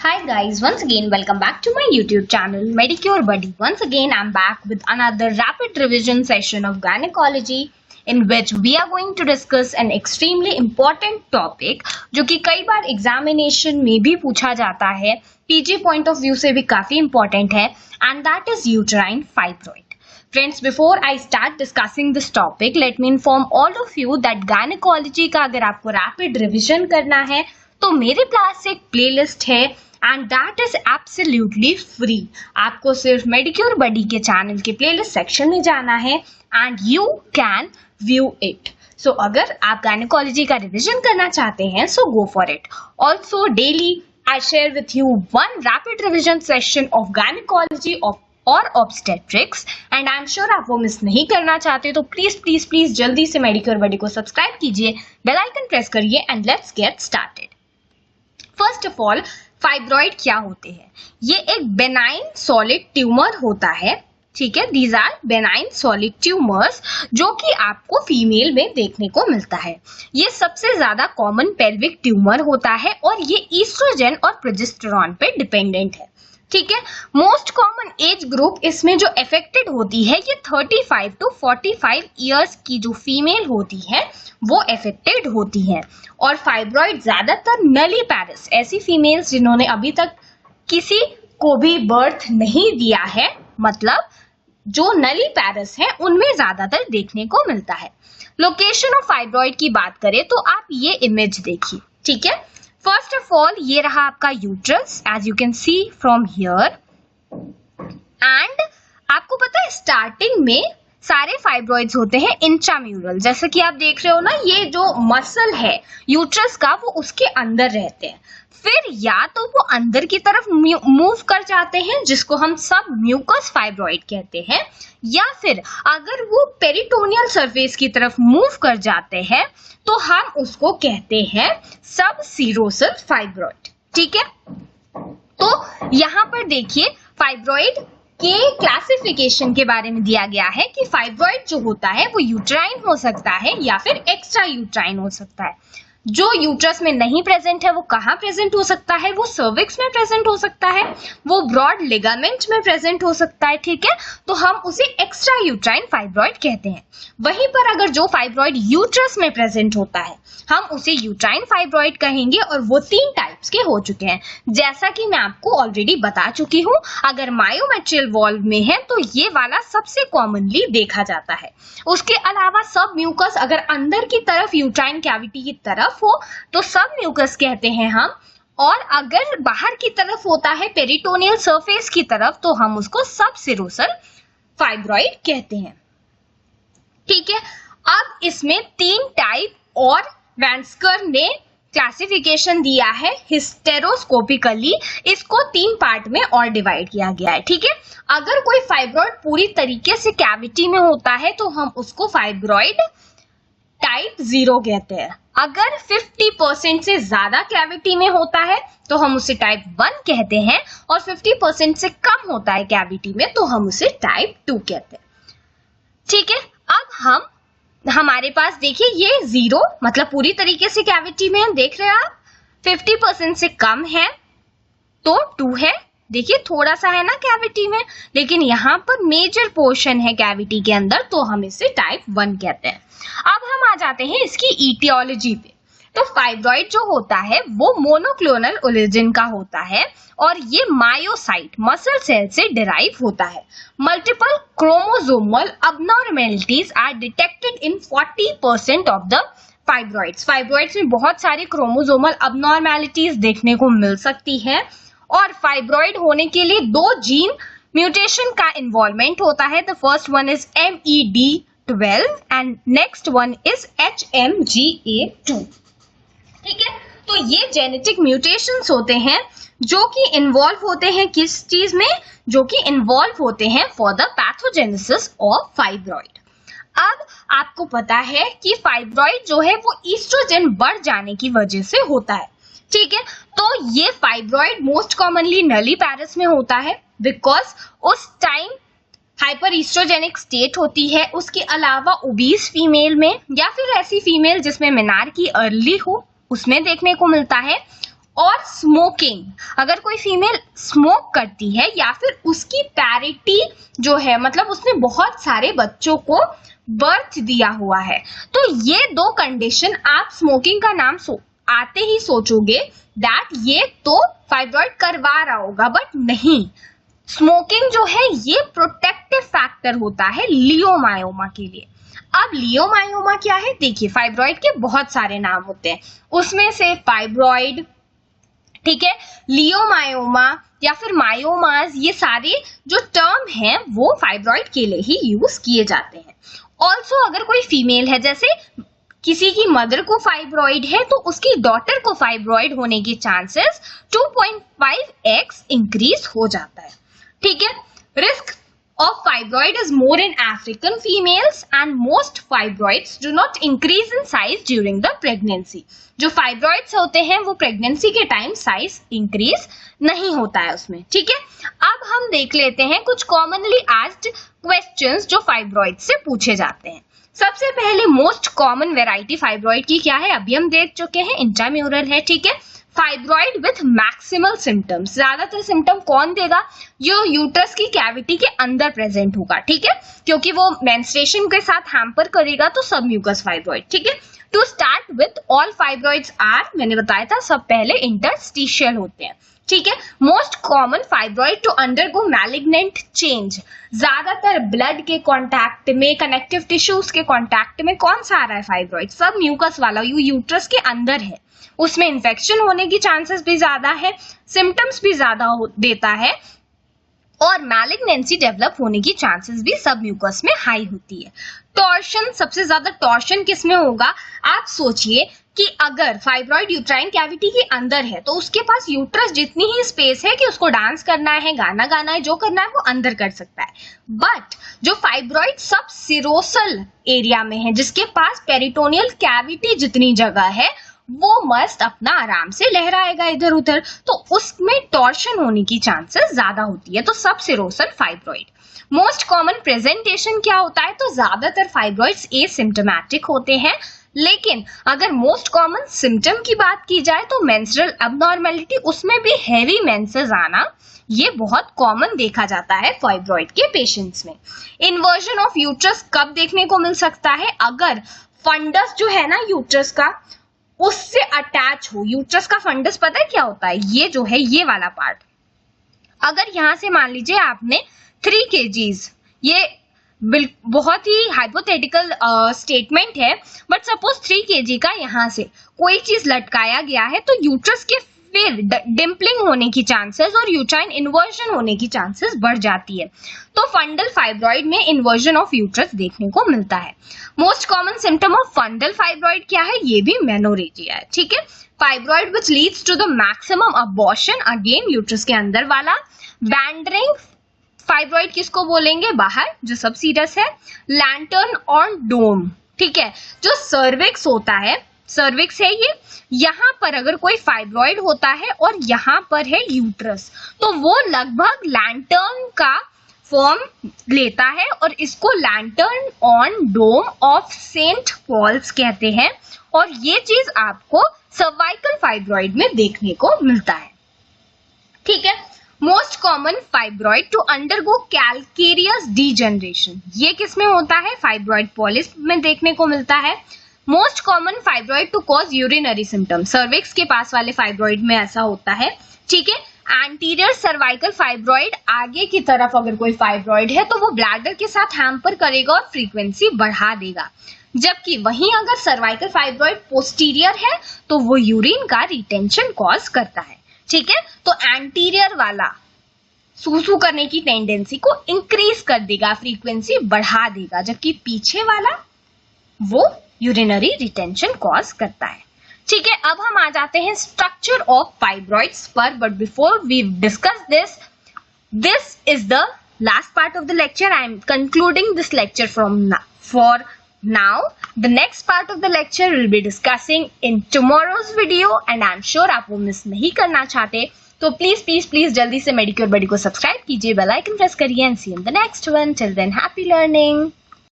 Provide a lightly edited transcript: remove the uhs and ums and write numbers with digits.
Hi guys, once again welcome back to my YouTube channel Medicure Buddy. Once again I'm back with another rapid revision session of gynecology in which we are going to discuss an extremely important topic जो कि कई बार examination में भी पूछा जाता है, PG point of view से भी काफी इंपॉर्टेंट है and that is uterine fibroid. Friends, before I start discussing this topic, let me inform all of you that gynecology का अगर आपको rapid revision करना है तो मेरे पास एक प्लेलिस्ट है and that is absolutely free. आपको सिर्फ मेडिक्योर बडी के चैनल के प्लेलिस्ट सेक्शन में जाना है and you can view it. So अगर आप गायनेकोलॉजी का रिवीजन करना चाहते हैं so go for it. Also daily I share with you one rapid revision session of gynaecology और obstetrics and I am sure आप वो मिस नहीं करना चाहते तो प्लीज प्लीज प्लीज जल्दी से मेडिक्योर बडी को सब्सक्राइब कीजिए, बेल आइकन प्रेस करिए and let's get started. First of all, fibroid क्या होते हैं? ये एक बेनाइन सॉलिड ट्यूमर होता है. ठीक है, these are benign solid tumours जो कि आपको फीमेल में देखने को मिलता है. ये सबसे ज्यादा कॉमन पेल्विक ट्यूमर होता है और ये ईस्ट्रोजन और प्रोजेस्टेरॉन पे डिपेंडेंट है. ठीक है, मोस्ट कॉमन एज ग्रुप इसमें जो अफेक्टेड होती है ये 35 to 45 इयर्स की जो फीमेल होती है वो अफेक्टेड होती है. और फाइब्रॉइड ज्यादातर नली पैरिस, ऐसी फीमेल्स जिन्होंने अभी तक किसी को भी बर्थ नहीं दिया है, मतलब जो नली पैरिस है उनमें ज्यादातर देखने को मिलता है. लोकेशन ऑफ फाइब्रॉइड की बात करें तो आप ये इमेज देखिए. ठीक है, फर्स्ट ऑफ ऑल ये रहा आपका uterus as you can see from here and आपको पता है स्टार्टिंग में सारे फाइब्रॉइड्स होते हैं इंट्राम्यूरल. जैसे कि आप देख रहे हो ना, ये जो मसल है यूट्रस का वो उसके अंदर रहते हैं. फिर या तो वो अंदर की तरफ मूव कर जाते हैं जिसको हम सब म्यूकस फाइब्रॉइड कहते हैं, या फिर अगर वो पेरिटोनियल सरफेस की तरफ मूव कर जाते हैं तो हम उसको कहते हैं सब सीरोसल फाइब्रॉइड. ठीक है, तो यहाँ पर देखिए फाइब्रॉइड के क्लासिफिकेशन के बारे में दिया गया है कि फाइब्रॉइड जो होता है वो यूट्राइन हो सकता है या फिर एक्स्ट्रा यूट्राइन हो सकता है. जो यूट्रस में नहीं प्रेजेंट है वो कहाँ प्रेजेंट हो सकता है? वो सर्विक्स में प्रेजेंट हो सकता है, वो ब्रॉड लिगामेंट में प्रेजेंट हो सकता है. ठीक है, तो हम उसे एक्स्ट्रा यूट्राइन फाइब्रॉइड कहते हैं. वहीं पर अगर जो फाइब्रॉइड यूट्रस में प्रेजेंट होता है हम उसे यूट्राइन फाइब्रॉइड कहेंगे और वो 3 टाइप्स के हो चुके हैं जैसा कि मैं आपको ऑलरेडी बता चुकी हूँ. अगर मायोमेट्रियल वॉल्व में है तो ये वाला सबसे कॉमनली देखा जाता है. उसके अलावा सब म्यूकस अगर अंदर की तरफ यूट्राइन कैविटी की तरफ हो तो सब म्यूकस कहते हैं हम, और अगर बाहर की तरफ होता है पेरिटोनियल सरफेस की तरफ तो हम उसको सब सिरोसल फाइब्रॉइड कहते हैं. ठीक है, अब इसमें 3 टाइप और वैंस्कर ने क्लासिफिकेशन दिया है हिस्टेरोस्कोपिकली. इसको 3 पार्ट में और डिवाइड किया गया है. ठीक है, अगर कोई फाइब्रॉइड पूरी तरीके से कैविटी में होता है तो हम उसको फाइब्रॉइड टाइप 0 कहते हैं. अगर 50% से ज्यादा कैविटी में होता है तो हम उसे टाइप 1 कहते हैं और 50% से कम होता है कैविटी में तो हम उसे टाइप 2 कहते हैं. ठीक है, अब हमारे पास देखिए ये 0 मतलब पूरी तरीके से कैविटी में है, देख रहे हैं आप. 50% से कम है तो 2 है. देखिए थोड़ा सा है ना कैविटी में, लेकिन यहाँ पर मेजर पोर्शन है कैविटी के अंदर तो हम इसे टाइप 1 कहते हैं. अब हम आ जाते हैं इसकी इटियोलॉजी पे. तो फाइब्रॉइड जो होता है वो मोनोक्लोनल ओरिजिन का होता है और ये मायोसाइट मसल सेल से डिराइव होता है. Multiple chromosomal abnormalities are detected in 40% of the fibroids. Fibroids में बहुत सारी क्रोमोसोमल अबनॉर्मेलिटीज देखने को मिल सकती है और फाइब्रॉइड होने के लिए 2 जीन म्यूटेशन का इन्वॉल्वमेंट होता है. The first one is MED12 and next one is HMGA2. ठीक है, तो ये जेनेटिक म्यूटेशंस होते हैं जो कि इन्वॉल्व होते हैं किस चीज में? जो कि इन्वॉल्व होते हैं for the pathogenesis of fibroid. अब आपको पता है कि फाइब्रॉइड जो है वो ईस्ट्रोजन बढ़ जाने की वजह से होता है. ठीक है, तो ये फाइब्रॉइड मोस्ट कॉमनली नली पैरिस में होता है बिकॉज उस टाइम हाइपर ईस्ट्रोजेनिक स्टेट होती है. उसके अलावा ओबीस फीमेल में या फिर ऐसी फीमेल जिसमें मेनार्की अर्ली हो उसमें देखने को मिलता है. और स्मोकिंग, अगर कोई फीमेल स्मोक करती है या फिर उसकी पैरिटी जो है मतलब उसने बहुत सारे बच्चों को बर्थ दिया हुआ है, तो ये दो कंडीशन आप स्मोकिंग का नाम आते ही सोचोगे दैट ये तो फाइब्रॉइड करवा रहा होगा, बट नहीं, स्मोकिंग जो है ये प्रोटेक्टिव फैक्टर होता है लियोमायोमा के लिए। अब लियोमायोमा क्या है, देखिए फाइब्रॉइड के बहुत सारे नाम होते हैं, उसमें से फाइब्रॉइड, ठीक है, लियोमायोमा या फिर मायोमास, ये सारे जो टर्म हैं वो फाइब्रॉइड के लिए ही यूज किए जाते हैं। ऑल्सो अगर कोई फीमेल है, जैसे किसी की मदर को फाइब्रॉइड है तो उसकी डॉटर को फाइब्रॉइड होने के चांसेस 2.5x इंक्रीज हो जाता है, ठीक है। Risk of fibroid is more in African females and most fibroids do not increase in size during the pregnancy. जो फाइब्रॉइड्स होते हैं वो प्रेगनेंसी के टाइम साइज इंक्रीज नहीं होता है उसमें, ठीक है। अब हम देख लेते हैं कुछ कॉमनली आस्क्ड क्वेश्चंस जो फाइब्रॉइड से पूछे जाते हैं। सबसे पहले मोस्ट कॉमन वेराइटी फाइब्रॉइड की क्या है, अभी हम देख चुके हैं, इंट्राम्यूरल है, ठीक है। फाइब्रॉइड विथ मैक्सिमल सिम्टम्स, ज्यादातर सिम्टम कौन देगा, जो यूट्रस की कैविटी के अंदर प्रेजेंट होगा, ठीक है, क्योंकि वो मेंस्ट्रुएशन के साथ हैम्पर करेगा, तो सब म्यूकस फाइब्रॉइड, ठीक है। To start with all fibroids are, मैंने बताया था सब पहले इंटरस्टिशियल होते हैं, ठीक है। Most common fibroid to undergo malignant change, ज्यादातर ब्लड के कांटेक्ट में, कनेक्टिव टिश्यूज के कांटेक्ट में कौन सा आ रहा है फाइब्रॉइड, सब म्यूकस वाला, यूट्रस के अंदर है, उसमें इन्फेक्शन होने की चांसेस भी ज्यादा है, सिम्टम्स भी ज्यादा देता है और मैलिग्नेंसी डेवलप होने की चांसेस भी सब म्यूकस में हाई होती है। टॉर्शन, सबसे ज्यादा टॉर्शन किसमें होगा, आप सोचिए कि अगर फाइब्रॉइड यूट्राइन कैविटी के अंदर है तो उसके पास यूट्रस जितनी ही स्पेस है कि उसको डांस करना है, गाना गाना है, जो करना है वो अंदर कर सकता है, बट जो फाइब्रॉइड सब सिरोसल एरिया में है, जिसके पास पेरिटोनियल कैविटी जितनी जगह है, वो मस्त अपना आराम से लहराएगा इधर उधर, तो उसमें टॉर्शन होने की चांसेस ज्यादा होती है, तो सब सिरोसल फाइब्रॉइड। मोस्ट कॉमन प्रेजेंटेशन क्या होता है, तो ज्यादातर फाइब्रॉइड्स एसिम्प्टोमेटिक होते हैं, लेकिन अगर मोस्ट कॉमन सिम्टम की बात की जाए तो मेंस्ट्रुअल अबनॉर्मेलिटी, उसमें भी हैवी मेंसेस आना, ये बहुत कॉमन देखा जाता है फाइब्रॉइड के पेशेंट्स में। इन्वर्जन ऑफ यूट्रस कब देखने को मिल सकता है, अगर फंडस जो है ना यूट्रस का उससे अटैच हो, यूट्रस का फंडस पता है क्या होता है, ये जो है ये वाला पार्ट, अगर यहां से मान लीजिए आपने 3 kgs, ये बहुत ही हाइपोथेटिकल स्टेटमेंट है, बट सपोज 3 kg का यहां से कोई चीज लटकाया गया है, तो यूट्रस के फिर डिम्पलिंग होने की चांसेस और यूट्राइन इन्वर्जन होने की चांसेस बढ़ जाती है, तो फंडल फाइब्रॉइड में इन्वर्जन ऑफ यूट्रस देखने को मिलता है। Most common symptom of fundal fibroid क्या है, ये भी मेनोरेजिया है, ठीक है। Fibroid which leads to the maximum abortion, again uterus के अंदर वाला। वैंडरिंग फाइब्रॉइड किसको बोलेंगे, बाहर जो सब सीरस है। लैंटर्न ऑन डोम, ठीक है, जो सर्विक्स होता है, सर्विक्स है ये, यहाँ पर अगर कोई फाइब्रॉइड होता है और यहाँ पर है यूट्रस, तो वो लगभग लैंटर्न का फॉर्म लेता है और इसको lantern on dome of Saint Paul's कहते हैं, और ये चीज आपको सर्वाइकल फाइब्रॉइड में देखने को मिलता है, ठीक है। Most common fibroid to undergo calcareous degeneration, ये किसमें होता है, फाइब्रॉइड पॉलिप में देखने को मिलता है। Most common fibroid to cause urinary symptom, cervix के पास वाले फाइब्रॉइड में ऐसा होता है, ठीक है। एंटीरियर सर्वाइकल फाइब्रॉइड, आगे की तरफ अगर कोई फाइब्रॉइड है तो वो ब्लैडर के साथ हैम्पर करेगा और फ्रीक्वेंसी बढ़ा देगा, जबकि वहीं अगर सर्वाइकल फाइब्रॉइड पोस्टीरियर है तो वो यूरिन का रिटेंशन कॉज करता है, ठीक है। तो एंटीरियर वाला सूसू करने की टेंडेंसी को इंक्रीज कर देगा, फ्रीक्वेंसी बढ़ा देगा, जबकि पीछे वाला वो यूरिनरी रिटेंशन कॉज करता है, ठीक है। अब हम आ जाते हैं स्ट्रक्चर ऑफ फाइब्रॉइड्स पर, but before we discuss this is the last part of the lecture. I am concluding this lecture for now. The next part of the lecture will be discussing in tomorrow's video, and I am sure आप वो miss नहीं करना चाहते, तो please please please जल्दी से मेडिक्योर बडी को subscribe कीजिए, बेल आइकन प्रेस करिए, and see in the next one. Till then happy learning.